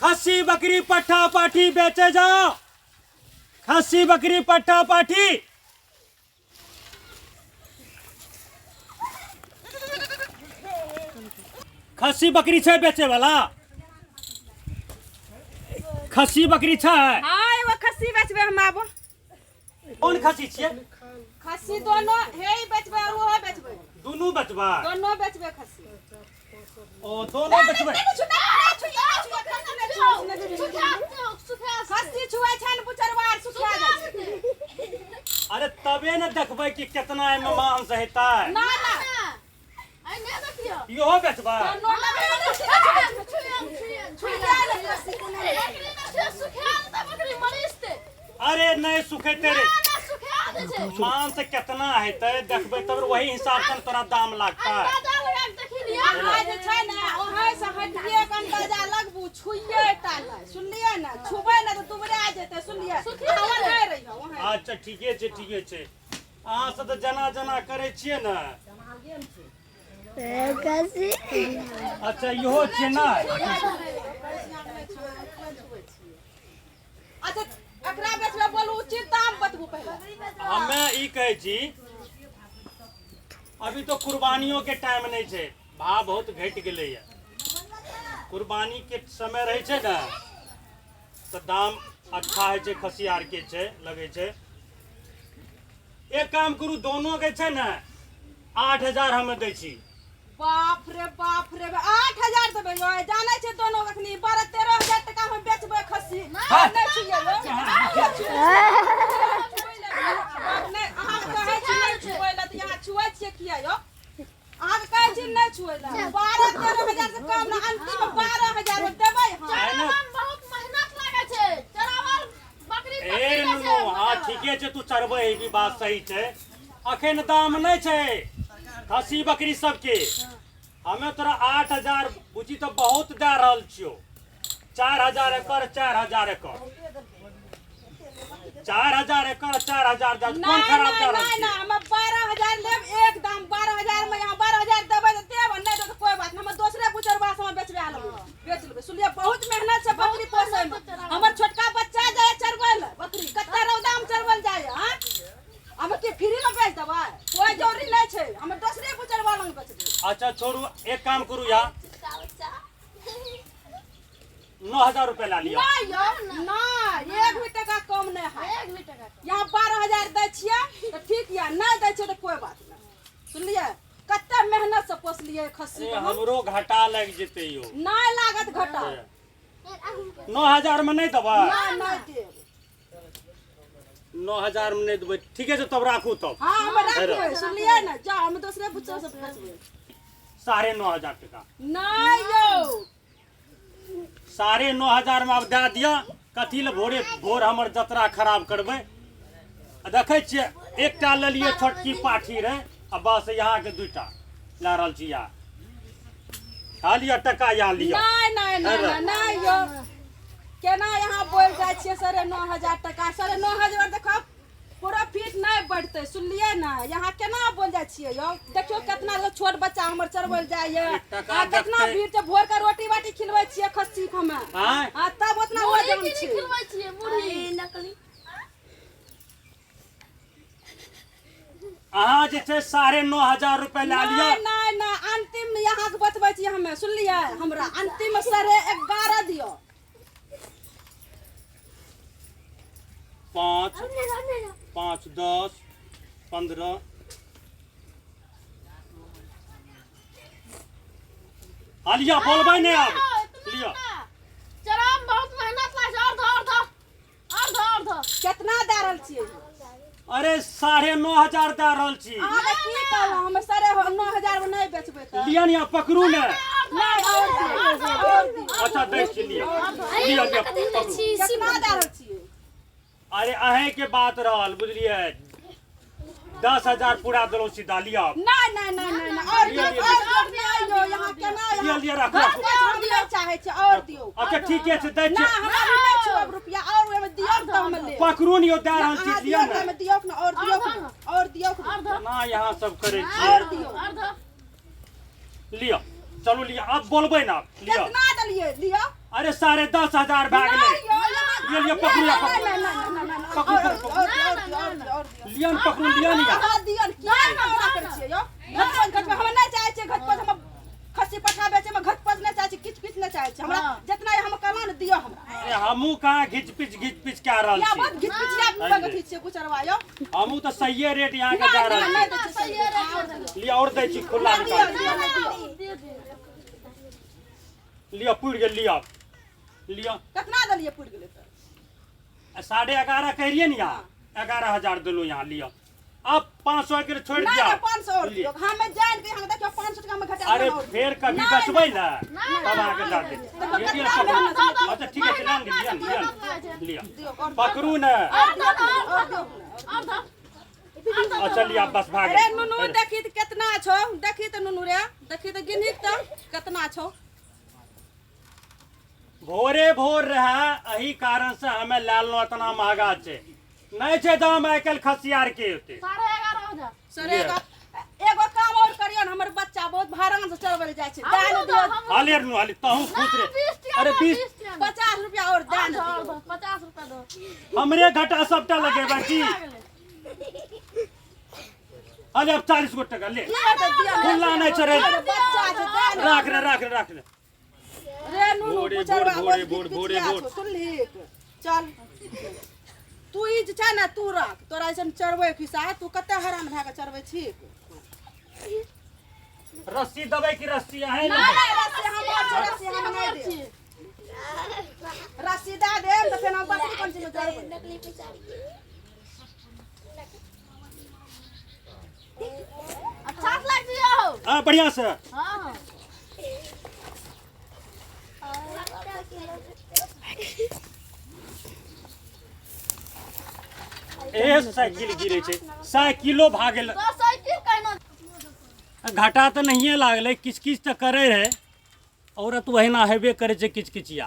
खस्सी बकरी पट्ठा पाठी बेचे जाओ। खस्सी बकरी पट्ठा पाठी। खस्सी बकरी छे बेचे वाला। खस्सी बकरी छे। हां एगो खस्सी बेचबे हम आबो। कौन खस्सी छे? खस्सी दोनों हे ही बेचबे और वो बेचबे। दोनों बेचबा। दोनों बेचबे खस्सी। ओ दोनों बेचबे। खस्सी छुए छन बुचरवार सुखा जाय। अरे तबे न देखबै कि कितना एमे मांस हेता। ना ना आई ने देखियो इहो बेचबा। दोनों अरे नहीं सुखेते रे। मांस कितना हेतै देखबै तब वही हिसाब से तोरा दाम लागता। आज छै ना ओहे से हटिए कन बाजा लगबू छुइए टाला सुनलिए ना छुबै ना तो दुबरा जेते सुनलिए हवा नहीं रही हो। अच्छा ठीके छै ठीके छै। अहाँ से तो जना जना करे छियै ना। अच्छा इहो छै ना। अच्छा एकरा बेचबे बोलू उचित दाम बतबू पहले। हमें ई कहै छी अभी तो कुर्बानियों के टाइम नहीं छै। भाव बहुत घट गेलै है। कुर्बानी के समय रहे छै ना तो दाम अच्छा है छै। खस्सी आर के छै लगे छै। एक काम करू दोनों के छै ना 8000 हमें दै छी। बाप रे 8000 देबे यो जानै छै दोनों अखनी 12-13,000 टका में बेचबे खस्सी। नहीं छुइए लो नहीं अहाँ कहै छी नहीं छुए ला त यहाँ छुए छिए किया यो। अहाँ कहै छी नहीं छुए ला 12-13,000 से कम ना अंतिम 12,000 में देबै हां। बहुत मेहनत लागे छै चरावल बकरी ए नुनु हां ठीके छै तू चरबै ई भी बात सही छै। अखन दाम नहीं छै खस्सी बकरी सबके। हमें तोरा 8000 बुझी तो बहुत दे रहल छियो। 4000 एकड़ 4000 एकड़ 4000 एकड़ 4000 कौन खराब दे रहल नहीं छी? ना हम 12,000 लेब एकदम 12,000 में यहाँ 12,000 देबै त देब नहीं तो कोई बात नहीं। हम दूसरे बुचरवा से बेचबे आलो बेच लेबै सुनिए बहुत मेहनत से बकरी पोसै में। हमर छोटका बच्चा जाय चरबै ले बकरी कत्ता रौदा में चरबल जाय हां। हम के फ्री में बेच देबै कोई जरूरी नहीं छै। हम दूसरे बुचरवा लंग बेच देबै। अच्छा छोड़ू एक काम करू या 9000 रुपए ला लिया। नहीं यो ना 1 भी टका कम नहीं है। 1 भी टका यहाँ 12,000 दै छियै तो ठीक या नहीं दै छियै तो कोई बात नहीं सुनलिए। कत्ते मेहनत से पोसलिए खस्सी के हम। हमरो घाटा लग जेते यो। नहीं लागत घटा 9000 में नहीं देबै। नहीं देब 9000 में नहीं देबै ठीके छै तब राखू तब। हाँ हम रखिए सुनलिए ना जा हम दूसरे बुच्चा से बेचबे। 9,500 टका। नहीं यो 9,500 में अब दे दिया। कथी ले भोर हमर जतरा खराब करबै। देखै छियै एकटा लेलिए छोटकी पाठी रे आ बस यहाँ के दूटा ला रहल छी। या खा लिया टका यहाँ लिया। नहीं यो केना यहाँ बोल जाय छियै 9,500 टका 9,500 देखो प्रॉफिट नहीं बढ़ते सुनलिए ना। यहाँ केना बोल जाय छियै यो देखियो कितना छोट बच्चा हमर चरबल जाय है। कितना भीड़ से भोर का रोटी बाटी खिलबै छियै खस्सी के हमें। हां तब उतना हो जाम छै खिलबै छियै मुरही नकली। अहाँ जे छै 9,500 रुपए ला लिया। नहीं अंतिम यहाँ के बतबै छी हमें सुनलिए हमरा अंतिम 11.5 दियो। 5 5 10 15 लिया बोलबै नहीं अब लिया। चराम बहुत मेहनत लागे और धर कितना दे रहल छियै? अरे 9,500 दे रहल छी। अहाँ के की कहलौ हम 9,500 में नहीं बेचबै त। लिया नहीं पकड़ू ने। नहीं और दियो। अच्छा दै छी लिया लिया पकड़ू। कितना दे रहल छियै? अरे अहे के बात रहल बुझलिए 10,000 पूरा दलो सीधा लिया। नहीं और दियो नहीं यो यहाँ केना लिया रख हम नहीं चाहे छी और दियो। अच्छा ठीक है दै ना छी। हमरा नहीं छुब रुपया और ओमे दियो त हम ले। पकड़ू नहीं दे रहल छी लिया ना। में दियो ना और दियो ना यहाँ सब करे और छी। दियो लिया चलू लिया आप बोलबे ना लिया कितना दलिए लियो अरे 10,500 भए गेलै ये लिया पकड़ू या पकड़ू लिया न पकड़ू लिया लिया दियन क्या हमरा करै छियै यो घट हम नहीं चाहै छियै घट पर हम खस्सी पठा बेचे में घट पर नहीं चाहै छियै किछ किछ नहीं चाहै छियै हमरा जितना हम कहला न दियो हमरा अरे हमहू कहाँ घिच पिच कह रहल या छी बात घिच पिचिया बगत छियै कुचरवा यो हमहू तो सही रेट यहाँ के जा रहल छी लिया और दै छी खुला निकाल लिया पुड़ गेल लिया लिया कितना दलिए पुड़ गेलै त 11.5 कहिए न यहाँ 11,000 दिलो यहाँ लिया अब 500 के छोड़ दिया 500 और दियो हमें जान के हम देखियो 500 टका में घटा अरे फिर कभी बचबै ना तब आके दे दे ये लिया पकड़ू अच्छा ठीक है चला लिया लिया पकड़ू ना अच्छा लिया बस भाग अरे नुनू देखी त कितना छौ देखी त नुनू रे देखी त गिनी त कितना छौ भोरे भोर रहा यही कारण से हमें लाल इतना महंगा छे नहीं छे दाम आजकल खसियार के होते 11,500 सरे एगो काम और करियन हमर बच्चा बहुत भारान से चलबे जाय छै दान दियो हाले नु हाले तहू खुश रे अरे 50 रुपया और दान दियो 50 रुपया दो हमरे घाटा सबटा लगेबा की अरे अब 40 गो टका ले खुला नहीं चरे बच्चा छै दान राख रे रे नुनू भोरे सुनली चल तू ई जे छै ना तू राख तोरा ऐसन चरबै खिसा तू कते हैरान भए के चरबै छी रस्सी दबै की रस्सी है ना रस्सी हम नहीं दे रस्सी दे दे त फेर हम बकरी कोन चीज चरबै अच्छा से लग दियो हां बढ़िया से हां ए साइकिल गिरे छै साइकिलो भागल तो साइकिल कहना घाटा तो नहीं लागले किच किच तो करे रहे औरत वहीना हेबे करे छै किच किचिया